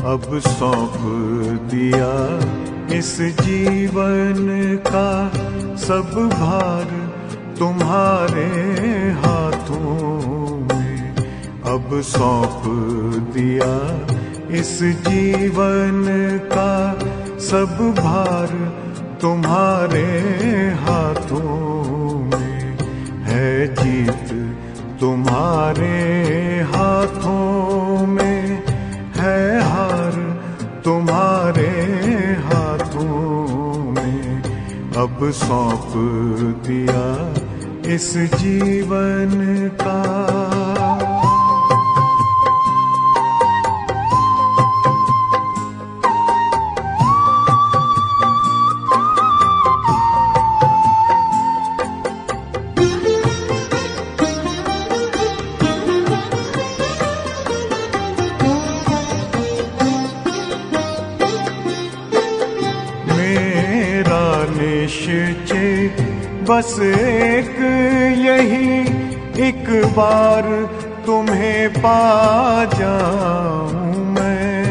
अब सौंप दिया इस जीवन का सब भार तुम्हारे हाथों में। अब सौंप दिया इस जीवन का सब भार तुम्हारे हाथों में। है जीत तुम्हारे हाथों में, है हार तुम्हारे हाथों में। अब सौंप दिया इस जीवन का। निश्चय बस एक यही, एक बार तुम्हें पा जाऊं मैं।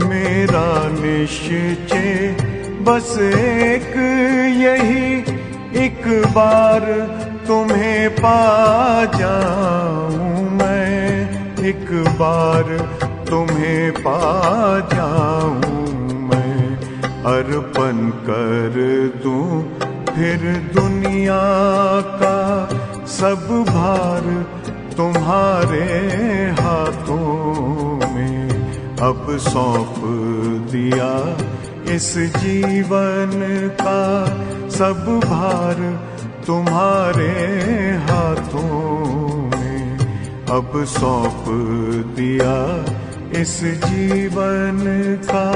मेरा निश्चय बस एक यही, एक बार तुम्हें पा जाऊं मैं। एक बार तुम्हें पा जाऊं मैं। अर्पण कर दूं फिर दुनिया का सब भार तुम्हारे हाथों में। अब सौंप दिया इस जीवन का सब भार तुम्हारे हाथों में। अब सौंप दिया इस जीवन का।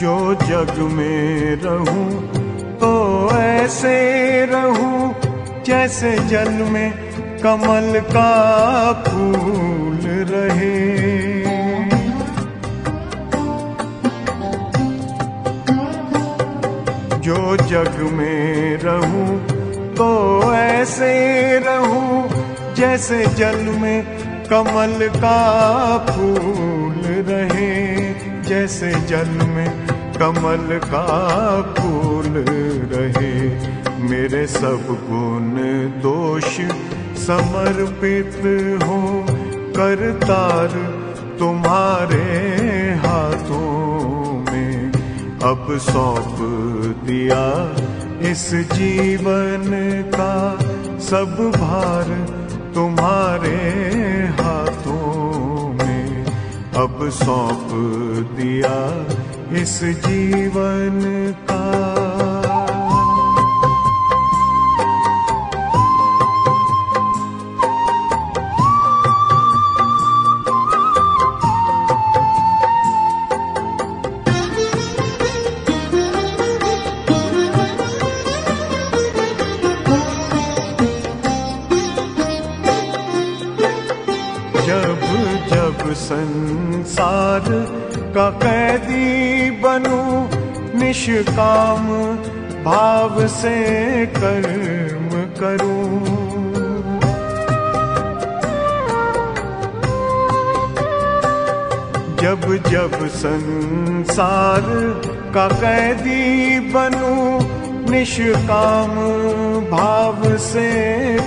जो जग में रहूं तो ऐसे रहूं जैसे जल में कमल का फूल रहे। जो जग में रहूं तो ऐसे रहूं जैसे जल में कमल का फूल रहे। जैसे जल में कमल का फूल रहे। मेरे सब गुण दोष समर्पित हो करतार तुम्हारे हाथों में। अब सौंप दिया इस जीवन का सब भार तुम्हारे हाथों में। अब सौंप दिया इस जीवन का। जब जब संसार का कैदी बनूं निष्काम भाव से कर्म करूं। जब जब संसार का कैदी बनूं, निष्काम भाव से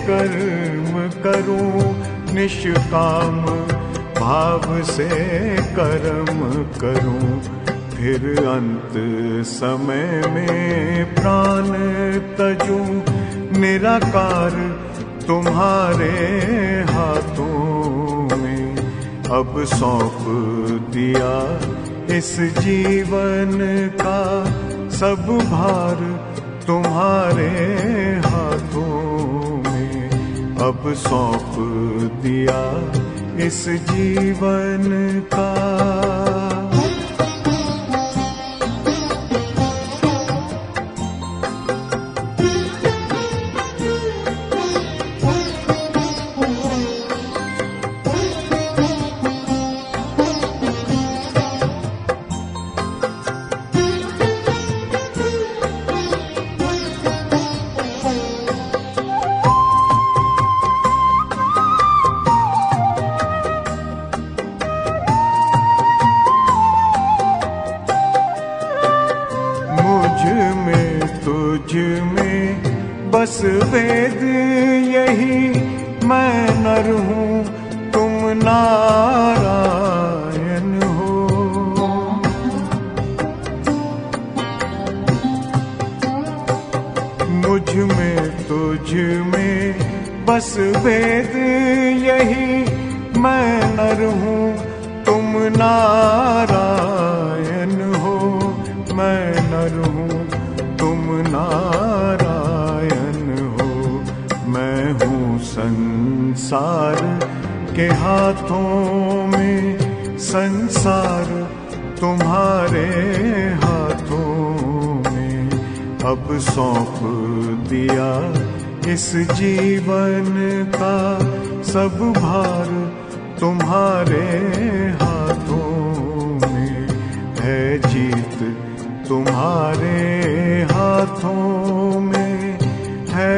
कर्म करूं, निष्काम भाव से कर्म करूं। फिर अंत समय में प्राण तजूं, निराकार तुम्हारे हाथों में। अब सौंप दिया इस जीवन का सब भार तुम्हारे हाथों में। अब सौंप दिया इस जीवन का। तुझ में बस वेद यही, मैं नर हूँ तुम नारायण हो। मुझ में तुझ में बस वेद यही, मैं नर हूँ तुम नारायण हो। मैं नर हूँ तुम नारायण हो। मैं हूँ संसार के हाथों में, संसार तुम्हारे हाथों में। अब सौंप दिया इस जीवन का सब भार तुम्हारे हाथों में। है जीत तुम्हारे हाथों में, है